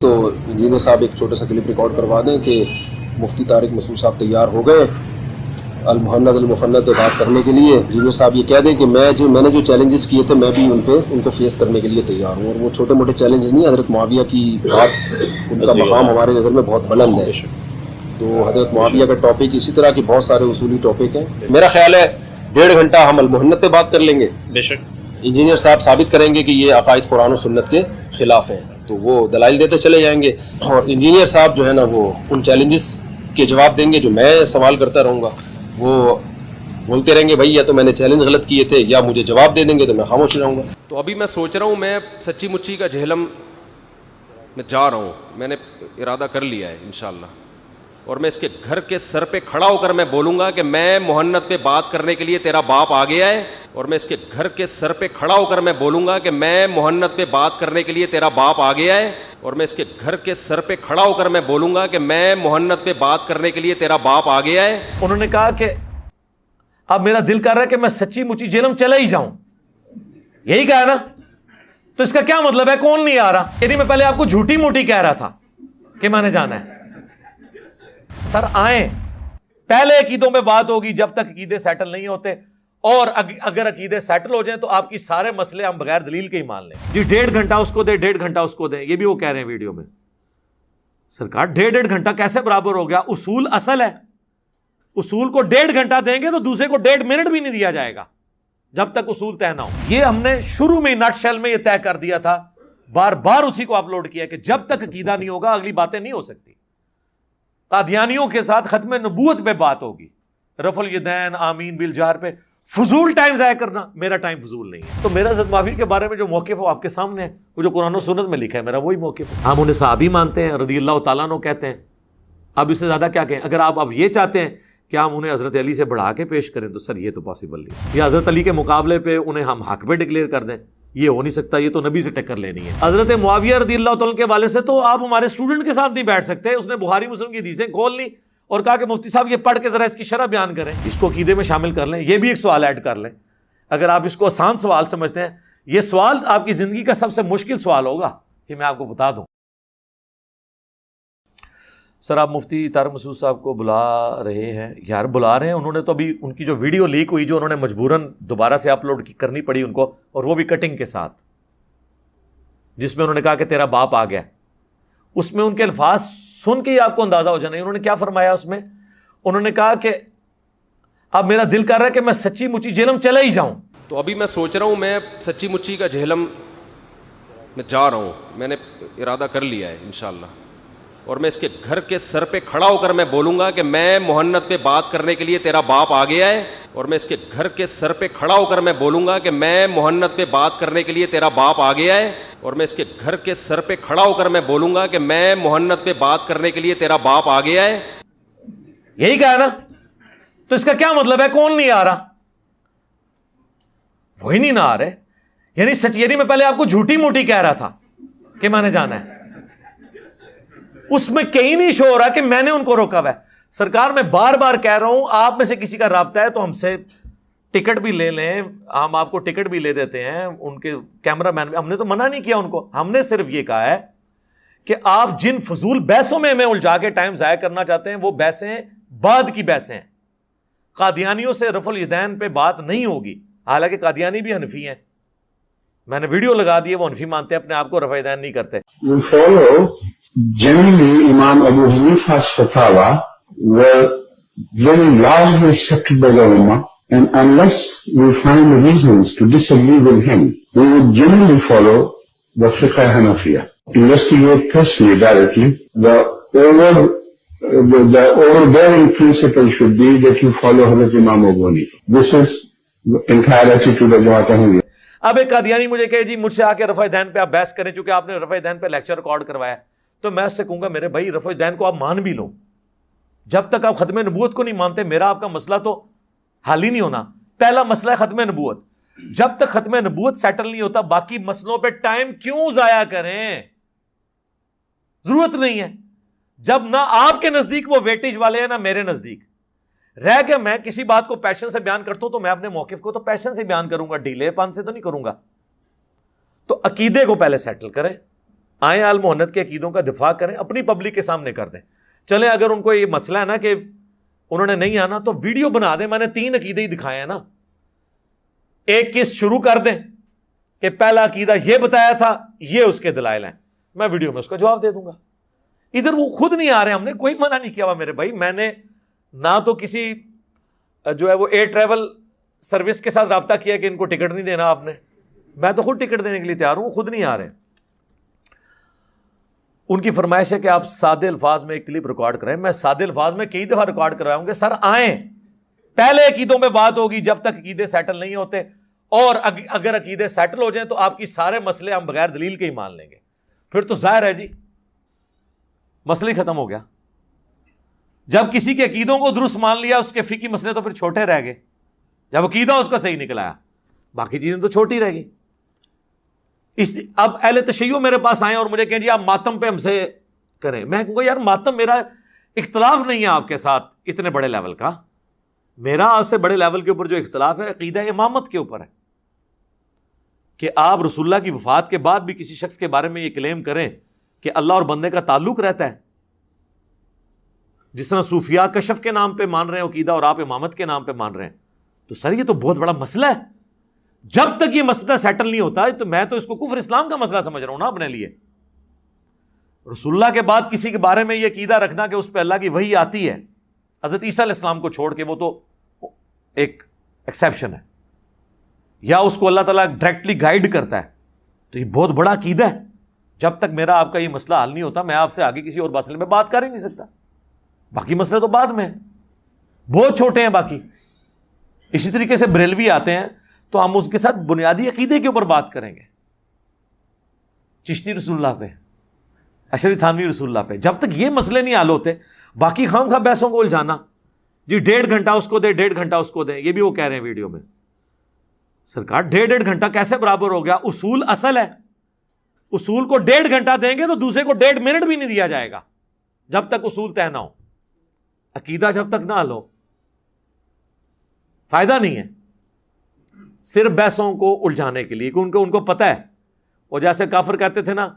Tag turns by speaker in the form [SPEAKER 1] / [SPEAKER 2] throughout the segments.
[SPEAKER 1] تو انجینئر صاحب ایک چھوٹا سا کلپ ریکارڈ کروا دیں کہ مفتی طارق مسعود صاحب تیار ہو گئے المحند المفند پہ بات کرنے کے لیے. انجینئر صاحب یہ کہہ دیں کہ میں نے جو چیلنجز کیے تھے میں بھی ان کو فیس کرنے کے لیے تیار ہوں, اور وہ چھوٹے موٹے چیلنجز نہیں. حضرت معاویہ کی بات, ان کا مقام ہماری نظر میں بہت بلند ہے. تو حضرت معاویہ کا ٹاپک, اسی طرح کے بہت سارے اصولی ٹاپک ہیں. میرا خیال ہے 1.5 گھنٹہ ہم المحند پہ بات کر لیں گے.
[SPEAKER 2] بے شک
[SPEAKER 1] انجینئر صاحب ثابت کریں گے کہ یہ عقائد قرآن و سنت کے خلاف ہیں, تو وہ دلائل دیتے چلے جائیں گے. اور انجینئر صاحب جو ہے نا وہ ان چیلنجز کے جواب دیں گے جو میں سوال کرتا رہوں گا. وہ بولتے رہیں گے بھائی یا تو میں نے چیلنج غلط کیے تھے, یا مجھے جواب دے دیں گے تو میں خاموش رہوں گا.
[SPEAKER 3] تو ابھی میں سوچ رہا ہوں, میں سچی مچی کا جہلم میں جا رہا ہوں, میں نے ارادہ کر لیا ہے انشاءاللہ. اور میں اس کے گھر کے سر پہ کھڑا ہو کر میں بولوں گا کہ میں محنت پہ بات کرنے کے لیے تیرا باپ آ گیا ہے. اور میں اس کے گھر کے سر پہ کھڑا ہو کر میں بولوں گا کہ میں محنت پہ بات کرنے کے لیے تیرا باپ آ گیا ہے. اور میں اس کے گھر کے سر پہ کھڑا ہو کر میں بولوں گا کہ میں محنت پہ بات کرنے کے لیے تیرا باپ آ گیا ہے.
[SPEAKER 4] انہوں نے کہا کہ اب میرا دل کر رہا ہے کہ میں سچی مچی جہلم چلا ہی جاؤں. یہی کہا نا, تو اس کا کیا مطلب ہے؟ کون نہیں آ رہا؟ یعنی میں پہلے آپ کو جھوٹی موٹی کہہ رہا تھا کہ میں نے جانا ہے. سر آئیں, پہلے عقیدوں پہ بات ہوگی جب تک عقیدے سیٹل نہیں ہوتے, اور اگر عقیدے سیٹل ہو جائیں تو آپ کی سارے مسئلے ہم بغیر دلیل کے ہی مان لیں. جی 1.5 گھنٹہ اس کو دیں, 1.5 گھنٹہ اس کو دیں, یہ بھی وہ کہہ رہے ہیں ویڈیو میں. سرکار 1.5 گھنٹہ کیسے برابر ہو گیا؟ اصول اصل ہے, اصول کو 1.5 گھنٹہ دیں گے تو دوسرے کو 1.5 منٹ بھی نہیں دیا جائے گا جب تک اصول طے نہ ہو. یہ ہم نے شروع میں نٹ شیل میں یہ طے کر دیا تھا, بار بار اسی کو اپلوڈ کیا کہ جب تک عقیدہ نہیں ہوگا اگلی باتیں نہیں ہو سکتی. قادیانیوں کے ساتھ ختم نبوت پہ بات ہوگی, رفع الیدین آمین بالجہر پہ. فضول ٹائم ضائع کرنا, میرا ٹائم فضول نہیں ہے. تو میرا حضرت معاویہ کے بارے میں جو موقف ہے وہ آپ کے سامنے ہے, وہ جو قرآن و سنت میں لکھا ہے میرا وہی موقف ہے. ہم انہیں صحابی مانتے ہیں, رضی اللہ تعالیٰ عنہ کہتے ہیں. اب اس سے زیادہ کیا کہیں؟ اگر آپ اب یہ چاہتے ہیں کہ ہم انہیں حضرت علی سے بڑھا کے پیش کریں تو سر یہ تو پاسبل نہیں. یا حضرت علی کے مقابلے پہ انہیں ہم حق پہ ڈکلیئر کر دیں, یہ ہو نہیں سکتا. یہ تو نبی سے ٹکر لینی ہے. حضرت معاویہ رضی اللہ تعالیٰ کے والے سے تو آپ ہمارے اسٹوڈنٹ کے ساتھ نہیں بیٹھ سکتے. اس نے بخاری مسلم کی حدیثیں کھول لی اور کہا کہ مفتی صاحب یہ پڑھ کے ذرا اس کی شرح بیان کریں, اس کو عقیدے میں شامل کر لیں. یہ بھی ایک سوال ایڈ کر لیں. اگر آپ اس کو آسان سوال سمجھتے ہیں, یہ سوال آپ کی زندگی کا سب سے مشکل سوال ہوگا کہ میں آپ کو بتا دوں. سر آپ مفتی طارق مسعود صاحب کو بلا رہے ہیں. یار بلا رہے ہیں, انہوں نے تو ابھی ان کی جو ویڈیو لیک ہوئی جو انہوں نے مجبوراً دوبارہ سے اپلوڈ کرنی پڑی ان کو, اور وہ بھی کٹنگ کے ساتھ, جس میں انہوں نے کہا کہ تیرا باپ آ گیا, اس میں ان کے الفاظ سن کے ہی آپ کو اندازہ ہو جانا. انہوں نے کیا فرمایا اس میں؟ انہوں نے کہا کہ اب میرا دل کر رہا ہے کہ میں سچی مچی جہلم چلا ہی جاؤں.
[SPEAKER 3] تو ابھی میں سوچ رہا ہوں, میں سچی مچی کا جہلم میں جا رہا ہوں, میں نے ارادہ کر لیا ہے انشاءاللہ. اور میں اس کے گھر کے سر پہ کھڑا ہو کر میں بولوں گا کہ میں محنت پہ بات کرنے کے لیے تیرا باپ آ گیا ہے. اور میں اس کے گھر کے سر پہ کھڑا ہو کر میں بولوں گا کہ میں محنت پہ بات کرنے کے لیے تیرا باپ آ گیا ہے. اور میں اس کے گھر کے سر پہ کھڑا ہو کر میں بولوں گا کہ میں محنت پہ بات کرنے کے لیے تیرا باپ آ گیا ہے.
[SPEAKER 4] یہی کہا نا, تو اس کا کیا مطلب ہے؟ کون نہیں آ رہا؟ وہی نہیں نہ آ رہے. یعنی سچ, یعنی میں پہلے آپ کو جھوٹی موٹی کہہ رہا تھا کہ میں نے جانا ہے, اس میں کہیں نہیں شو ہو رہا کہ میں نے ان کو روکا ہوا ہے. سرکار میں بار بار کہہ رہا ہوں, آپ میں سے کسی کا رابطہ ہے تو ہم سے ٹکٹ بھی لے لیں, ہم آپ کو ٹکٹ بھی لے دیتے ہیں. ان کے کیمرہ مین, ہم نے تو منع نہیں کیا ان کو, ہم نے صرف یہ کہا ہے کہ آپ جن فضول بحثوں میں ہمیں الجھا کے ٹائم ضائع کرنا چاہتے ہیں وہ بحثیں بعد کی بحثیں ہیں. قادیانیوں سے رفع الیدین پہ بات نہیں ہوگی, حالانکہ قادیانی بھی حنفی ہیں. میں نے ویڈیو لگا دی ہے, وہ حنفی مانتے ہیں اپنے آپ کو, رفع الیدین نہیں کرتے.
[SPEAKER 5] We follow generally Imam Abu Hanifa's fatwa were very largely accepted by the Ummah, and unless we find reasons to disagree with him, we would generally follow the Fiqh Hanafiya. Investigate personally, directly. The overbearing principle should be that you follow Hazrat Imam Abu Hanifa. This is the entire attitude of Jamaat Ahmadiyya.
[SPEAKER 4] اب ایک قادیانی مجھے کہے جی مجھ سے آ کے رفع دین پہ آپ بحث کریں, چونکہ آپ نے رفع دین پہ لیکچر ریکارڈ کروایا, تو میں اس سے کہوں گا میرے بھائی رفع دین کو آپ مان بھی لو, جب تک آپ ختم نبوت کو نہیں مانتے میرا آپ کا مسئلہ تو حل ہی نہیں ہونا. پہلا مسئلہ ہے ختم نبوت. جب تک ختم نبوت سیٹل نہیں ہوتا باقی مسئلوں پہ ٹائم کیوں ضائع کریں؟ ضرورت نہیں ہے. جب نہ آپ کے نزدیک وہ ویٹیج والے ہیں نہ میرے نزدیک. رہ کے میں کسی بات کو پیشن سے بیان کرتا ہوں تو میں اپنے موقف کو تو پیشن سے بیان کروں گا, ڈیلے پن سے تو نہیں کروں گا. تو عقیدے کو پہلے سیٹل کریں, آئیں آل محنت کے عقیدوں کا دفاع کریں, اپنی پبلک کے سامنے کر دیں. چلیں اگر ان کو یہ مسئلہ ہے نا کہ انہوں نے نہیں آنا تو ویڈیو بنا دیں, میں نے 3 عقیدے ہی دکھائے ہیں نا, ایک قسط شروع کر دیں کہ پہلا عقیدہ یہ بتایا تھا, یہ اس کے دلائل ہیں, میں ویڈیو میں اس کا جواب دے دوں گا. ادھر وہ خود نہیں آ رہے, ہم نے کوئی منع نہیں کیا ہوا میرے بھائی. میں نے نہ تو کسی جو ہے وہ ایئر ٹریول سروس کے ساتھ رابطہ کیا کہ ان کو ٹکٹ نہیں دینا آپ نے, میں تو خود ٹکٹ دینے کے لیے تیار ہوں, وہ خود نہیں آ رہے. ان کی فرمائش ہے کہ آپ سادے الفاظ میں ایک کلپ ریکارڈ کریں. میں سادے الفاظ میں کئی دفعہ ریکارڈ کرواؤں گے. سر آئیں, پہلے عقیدوں پہ بات ہوگی جب تک عقیدے سیٹل نہیں ہوتے, اور اگر عقیدے سیٹل ہو جائیں تو آپ کی سارے مسئلے ہم بغیر دلیل کے ہی مان لیں گے. پھر تو ظاہر ہے جی مسئلہ ہی ختم ہو گیا. جب کسی کے عقیدوں کو درست مان لیا, اس کے فقہی مسئلے تو پھر چھوٹے رہ گئے. جب عقیدہ اس کا صحیح نکل آیا, باقی چیزیں تو چھوٹی رہ گئی. اب اہل تشیع میرے پاس آئے اور مجھے کہیں جی آپ ماتم پہ ہم سے کریں. میں کہوں گا یار ماتم میرا اختلاف نہیں ہے آپ کے ساتھ اتنے بڑے لیول کا, میرا آپ سے بڑے لیول کے اوپر جو اختلاف ہے عقیدہ امامت کے اوپر ہے, کہ آپ رسول اللہ کی وفات کے بعد بھی کسی شخص کے بارے میں یہ کلیم کریں کہ اللہ اور بندے کا تعلق رہتا ہے, جس طرح صوفیاء کشف کے نام پہ مان رہے ہیں عقیدہ اور آپ امامت کے نام پہ مان رہے ہیں. تو سر یہ تو بہت بڑا مسئلہ ہے. جب تک یہ مسئلہ سیٹل نہیں ہوتا تو میں تو اس کو کفر اسلام کا مسئلہ سمجھ رہا ہوں نا اپنے لیے. رسول اللہ کے بعد کسی کے بارے میں یہ عقیدہ رکھنا کہ اس پہ اللہ کی وحی آتی ہے, حضرت عیسیٰ علیہ السلام کو چھوڑ کے, وہ تو ایک ایکسیپشن ہے, یا اس کو اللہ تعالیٰ ڈائریکٹلی گائیڈ کرتا ہے, تو یہ بہت بڑا عقیدہ ہے. جب تک میرا آپ کا یہ مسئلہ حل نہیں ہوتا, میں آپ سے آگے کسی اور مسئلے میں بات کر ہی نہیں سکتا. باقی مسئلے تو بعد میں بہت چھوٹے ہیں باقی. اسی طریقے سے بریلوی آتے ہیں تو ہم اس کے ساتھ بنیادی عقیدے کے اوپر بات کریں گے, چشتی رسول اللہ پہ, اشعری تھانوی رسول اللہ پہ. جب تک یہ مسئلے نہیں حل ہوتے, باقی خام خواہ بحثوں کو الجھانا, جی 1.5 گھنٹہ اس کو دیں 1.5 گھنٹہ اس کو دیں, یہ بھی وہ کہہ رہے ہیں ویڈیو میں. سرکار 1.5 گھنٹہ کیسے برابر ہو گیا؟ اصول اصل ہے, اصول کو 1.5 گھنٹہ دیں گے تو دوسرے کو 1.5 منٹ بھی نہیں دیا جائے گا جب تک اصول طے نہ ہو. عقیدہ جب تک نہ حل ہو فائدہ نہیں ہے, صرف بحثوں کو الجھانے کے لیے, کہ ان کو پتہ ہے. اور جیسے کافر کہتے تھے نا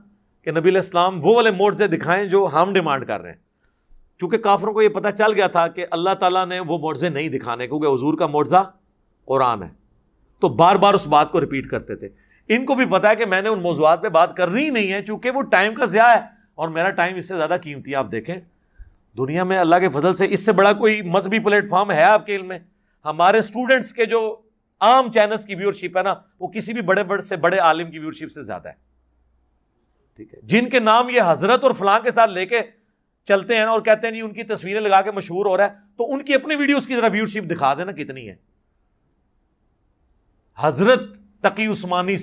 [SPEAKER 4] کہ نبی علیہ السلام وہ والے معجزے دکھائیں جو ہم ڈیمانڈ کر رہے ہیں, کیونکہ کافروں کو یہ پتہ چل گیا تھا کہ اللہ تعالیٰ نے وہ معجزے نہیں دکھانے, کیونکہ حضور کا معجزہ قرآن ہے. تو بار بار اس بات کو ریپیٹ کرتے تھے. ان کو بھی پتا ہے کہ میں نے ان موضوعات پہ بات کرنی ہی نہیں ہے, چونکہ وہ ٹائم کا ضیاع ہے, اور میرا ٹائم اس سے زیادہ قیمتی ہے. آپ دیکھیں دنیا میں اللہ کے فضل سے اس سے بڑا کوئی مذہبی پلیٹ فارم ہے آپ کے علم میں؟ ہمارے اسٹوڈنٹس کے جو عام چینلز کی ویورشپ ہے نا, وہ کسی بھی بڑے سے بڑے عالم کی ویورشپ سے زیادہ ہے. ٹھیک ہے, جن کے نام یہ حضرت اور فلاں کے ساتھ لے کے چلتے ہیں نا, اور کہتے ہیں جی ان کی تصویریں لگا کے مشہور ہو رہا ہے, تو ان کی اپنی ویڈیوز کی ذرا ویورشپ دکھا دینا کتنی ہے. حضرت تقی عثمانی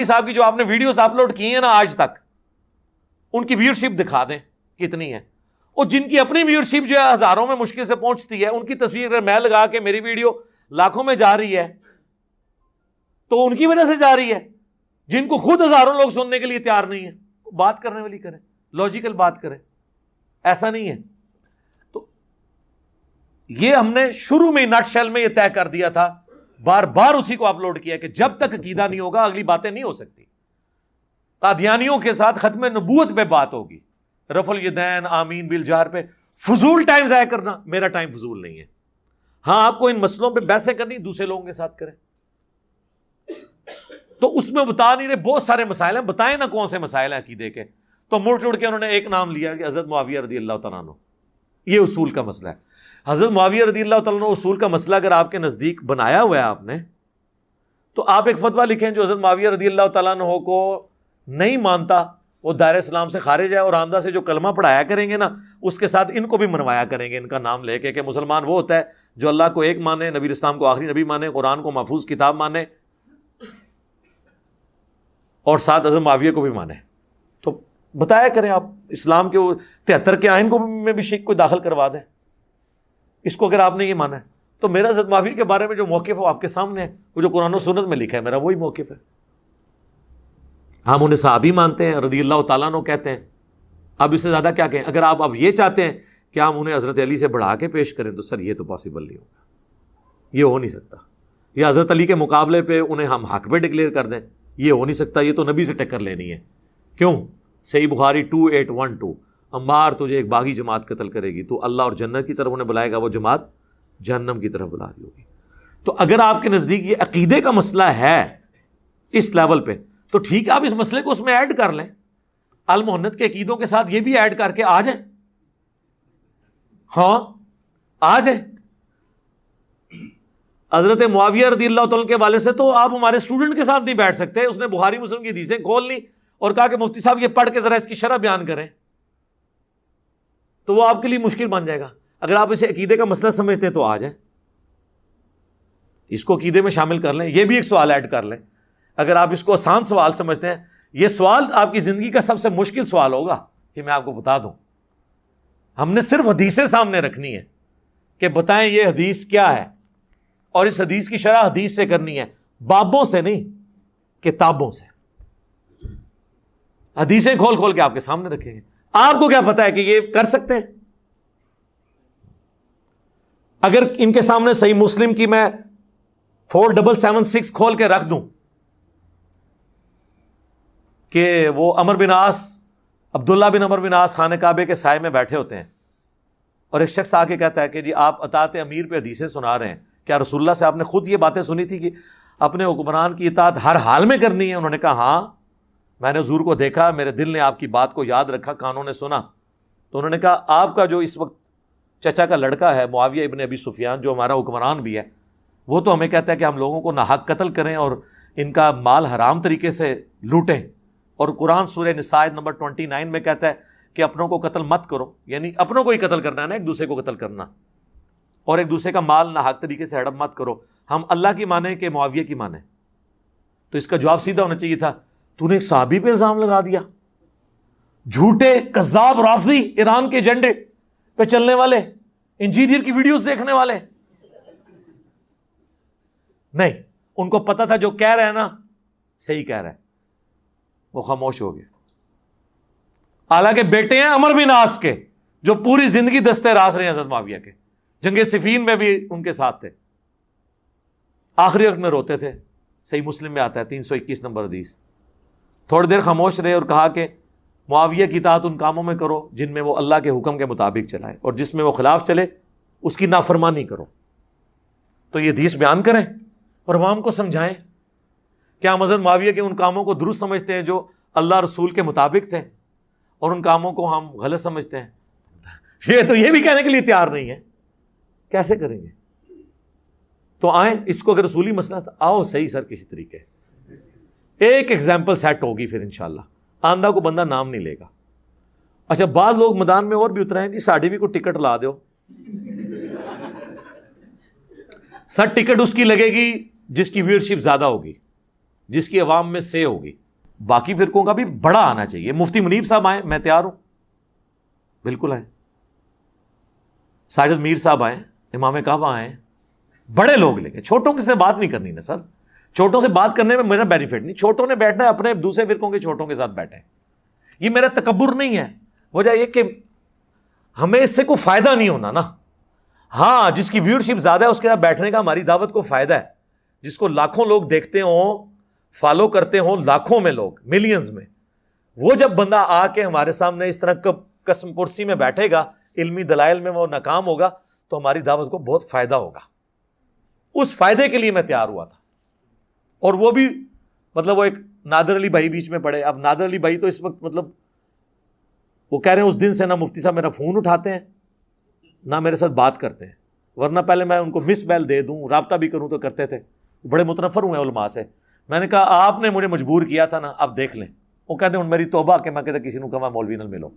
[SPEAKER 4] صاحب کی جو آپ نے ویڈیوز اپلوڈ کی ہیں نا آج تک, ان کی ویورشپ دکھا دیں کتنی ہے. اور جن کی اپنی ویورشپ جو ہے ہزاروں میں مشکل سے پہنچتی ہے, ان کی تصویر اگر میں لگا کے میری ویڈیو لاکھوں میں جا رہی ہے تو ان کی وجہ سے جا رہی ہے. جن کو خود ہزاروں لوگ سننے کے لیے تیار نہیں ہے, بات کرنے والی کریں, لاجیکل بات کریں, ایسا نہیں ہے. تو یہ ہم نے شروع میں نٹ شیل میں یہ طے کر دیا تھا, بار بار اسی کو اپلوڈ کیا کہ جب تک عقیدہ نہیں ہوگا اگلی باتیں نہیں ہو سکتی. قادیانیوں کے ساتھ ختم نبوت پہ بات ہوگی, رفع الیدین آمین بالجہر پہ. فضول ٹائم ضائع کرنا, میرا ٹائم فضول نہیں ہے. ہاں آپ کو ان مسئلوں پہ بحثیں کرنی دوسرے لوگوں کے ساتھ کریں, تو اس میں بتا نہیں رہے بہت سارے مسائل ہیں, بتائیں نا کون سے مسائل ہیں عقیدے کے. تو مڑ چڑ کے انہوں نے ایک نام لیا کہ حضرت معاویہ رضی اللہ تعالیٰ عنہ, یہ اصول کا مسئلہ ہے. حضرت معاویہ رضی اللہ تعالیٰ عنہ اصول کا مسئلہ اگر آپ کے نزدیک بنایا ہوا ہے آپ نے, تو آپ ایک فتویٰ لکھیں جو حضرت معاویہ رضی اللہ تعالیٰ عنہ کو نہیں مانتا وہ دائرہ اسلام سے خارج ہے, اور آمدہ سے جو کلمہ پڑھایا کریں گے نا اس کے ساتھ ان کو بھی منوایا کریں گے ان کا نام لے کے, کہ مسلمان وہ ہوتا ہے جو اللہ کو ایک مانے, نبی اسلام کو آخری نبی مانے, قرآن کو محفوظ کتاب مانے, اور ساتھ حضرت معاویہ کو بھی مانے. تو بتایا کریں آپ اسلام کے 73 کے آئین کو میں بھی شک کو داخل کروا دیں اس کو, اگر آپ نے یہ مانا ہے. تو میرا حضرت معاویہ کے بارے میں جو موقف ہے آپ کے سامنے ہے, وہ جو قرآن و سنت میں لکھا ہے میرا وہی موقف ہے. ہم انہیں صحابی مانتے ہیں, رضی اللہ تعالیٰ عنہ کہتے ہیں. اب اس سے زیادہ کیا کہیں؟ اگر آپ اب یہ چاہتے ہیں کہ ہم انہیں حضرت علی سے بڑھا کے پیش کریں تو سر یہ تو پاسبل نہیں ہوگا, یہ ہو نہیں سکتا. یا حضرت علی کے مقابلے پہ انہیں ہم حق پہ ڈکلیئر کر دیں, یہ ہو نہیں سکتا. یہ تو نبی سے ٹکر لینی ہے, کیوں؟ صحیح بخاری 2812، عمار تجھے ایک باغی جماعت قتل کرے گی، تو اللہ اور جنت کی طرف انہیں بلائے گا، وہ جماعت جہنم کی طرف بلا رہی ہوگی۔ تو اگر آپ کے نزدیک یہ عقیدے کا مسئلہ ہے اس لیول پہ، تو ٹھیک ہے، آپ اس مسئلے کو اس میں ایڈ کر لیں، المحنت کے عقیدوں کے ساتھ یہ بھی ایڈ کر کے آ جائیں، ہاں آ جائیں۔ حضرت معاویہ رضی اللہ تعالیٰ کے والے سے تو آپ ہمارے اسٹوڈنٹ کے ساتھ نہیں بیٹھ سکتے، اس نے بخاری مسلم کی حدیثیں کھول لی اور کہا کہ مفتی صاحب یہ پڑھ کے ذرا اس کی شرح بیان کریں، تو وہ آپ کے لیے مشکل بن جائے گا۔ اگر آپ اسے عقیدے کا مسئلہ سمجھتے ہیں تو آ جائیں، اس کو عقیدے میں شامل کر لیں، یہ بھی ایک سوال ایڈ کر لیں۔ اگر آپ اس کو آسان سوال سمجھتے ہیں، یہ سوال آپ کی زندگی کا سب سے مشکل سوال ہوگا، کہ میں آپ کو بتا دوں، ہم نے صرف حدیثیں سامنے رکھنی ہے کہ بتائیں یہ حدیث کیا ہے، اور اس حدیث کی شرح حدیث سے کرنی ہے، بابوں سے نہیں، کتابوں سے۔ حدیثیں کھول کھول کے آپ کے سامنے رکھیں گے، آپ کو کیا پتا ہے کہ یہ کر سکتے ہیں؟ اگر ان کے سامنے صحیح مسلم کی میں 4776 کھول کے رکھ دوں کہ وہ عمر بن عاص، عبداللہ بن عمر بن عاص خانہ کعبے کے سائے میں بیٹھے ہوتے ہیں، اور ایک شخص آ کے کہتا ہے کہ جی آپ اطاعت امیر پہ حدیثیں سنا رہے ہیں، کیا رسول اللہ سے آپ نے خود یہ باتیں سنی تھی کہ اپنے حکمران کی اطاعت ہر حال میں کرنی ہے؟ انہوں نے کہا ہاں، میں نے حضور کو دیکھا، میرے دل نے آپ کی بات کو یاد رکھا، کانوں نے سنا۔ تو انہوں نے کہا آپ کا جو اس وقت چچا کا لڑکا ہے معاویہ ابن ابی سفیان، جو ہمارا حکمران بھی ہے، وہ تو ہمیں کہتا ہے کہ ہم لوگوں کو ناحق قتل کریں اور ان کا مال حرام طریقے سے لوٹیں، اور قرآن سورہ نساء نمبر 29 میں کہتا ہے کہ اپنوں کو قتل مت کرو، یعنی اپنوں کو ہی قتل کرنا ہے نا، ایک دوسرے کو قتل کرنا، اور ایک دوسرے کا مال ناحق طریقے سے ہڑپ مت کرو۔ ہم اللہ کی مانیں کہ معاویہ کی مانیں؟ تو اس کا جواب سیدھا ہونا چاہیے تھا، تو نے ایک صحابی پہ الزام لگا دیا، جھوٹے کذاب رافضی، ایران کے ایجنڈے پہ چلنے والے، انجینئر کی ویڈیوز دیکھنے والے۔ نہیں، ان کو پتا تھا جو کہہ رہے ہیں نا صحیح کہہ رہا ہے، وہ خاموش ہو گئے۔ حالانکہ بیٹے ہیں عمر بن عاص کے، جو پوری زندگی دستے راز رہے ہیں حضرت معاویہ کے، جنگ صفین میں بھی ان کے ساتھ تھے، آخری وقت میں روتے تھے۔ صحیح مسلم میں آتا ہے 321 نمبر حدیث۔ تھوڑی دیر خاموش رہے اور کہا کہ معاویہ کی اطاعت ان کاموں میں کرو جن میں وہ اللہ کے حکم کے مطابق چلائے، اور جس میں وہ خلاف چلے اس کی نافرمانی کرو۔ تو یہ حدیث بیان کریں اور عوام کو سمجھائیں کہ ہم حضرت معاویہ کے ان کاموں کو درست سمجھتے ہیں جو اللہ رسول کے مطابق تھے، اور ان کاموں کو ہم غلط سمجھتے ہیں۔ یہ بھی کہنے کے لیے تیار نہیں ہے، کیسے کریں گے؟ تو آئیں، اس کو اگر رسولی مسئلہ تھا، آؤ صحیح سر کسی طریقے ایک ایگزامپل سیٹ ہوگی، پھر انشاءاللہ آندہ کو بندہ نام نہیں لے گا۔ اچھا، بعض لوگ میدان میں اور بھی اترے ہیں کہ ساڑھی بھی کو ٹکٹ لا دو، سر ٹکٹ اس کی لگے گی جس کی ویورشپ زیادہ ہوگی، جس کی عوام میں سے ہوگی۔ باقی فرقوں کا بھی بڑا آنا چاہیے۔ مفتی منیف صاحب آئیں، میں تیار ہوں، بالکل آئیں۔ ساجد میر صاحب آئیں، امام کعبہ آئیں، بڑے لوگ لے کے، چھوٹوں سے بات نہیں کرنی نا سر، چھوٹوں سے بات کرنے میں میرا بینیفٹ نہیں، چھوٹوں نے بیٹھنا ہے اپنے دوسرے فرقوں کے چھوٹوں کے ساتھ بیٹھیں، یہ میرا تکبر نہیں ہے، وجہ یہ کہ ہمیں اس سے کوئی فائدہ نہیں ہونا نا۔ ہاں، جس کی ویورشپ زیادہ ہے اس کے ساتھ بیٹھنے کا ہماری دعوت کو فائدہ ہے، جس کو لاکھوں لوگ دیکھتے ہوں، فالو کرتے ہوں، لاکھوں میں لوگ، ملینز میں، وہ جب بندہ آ کے ہمارے سامنے اس طرح قسم پرسی میں بیٹھے گا، علمی دلائل میں وہ ناکام ہوگا، تو ہماری دعوت کو بہت فائدہ ہوگا۔ اس فائدے کے لیے میں تیار ہوا تھا، اور وہ بھی مطلب وہ ایک نادر علی بھائی بیچ میں پڑے۔ اب نادر علی بھائی تو اس وقت مطلب وہ کہہ رہے ہیں اس دن سے نہ مفتی صاحب میرا فون اٹھاتے ہیں نہ میرے ساتھ بات کرتے ہیں، ورنہ پہلے میں ان کو مس بیل دے دوں، رابطہ بھی کروں تو کرتے تھے، بڑے متنفر ہوئے علماء سے۔ میں نے کہا آپ نے مجھے مجبور کیا تھا نا، اب دیکھ لیں۔ وہ کہتے ہیں ان میری توبہ کہ میں کہتا کسی نے کہا مولوی نال ملو۔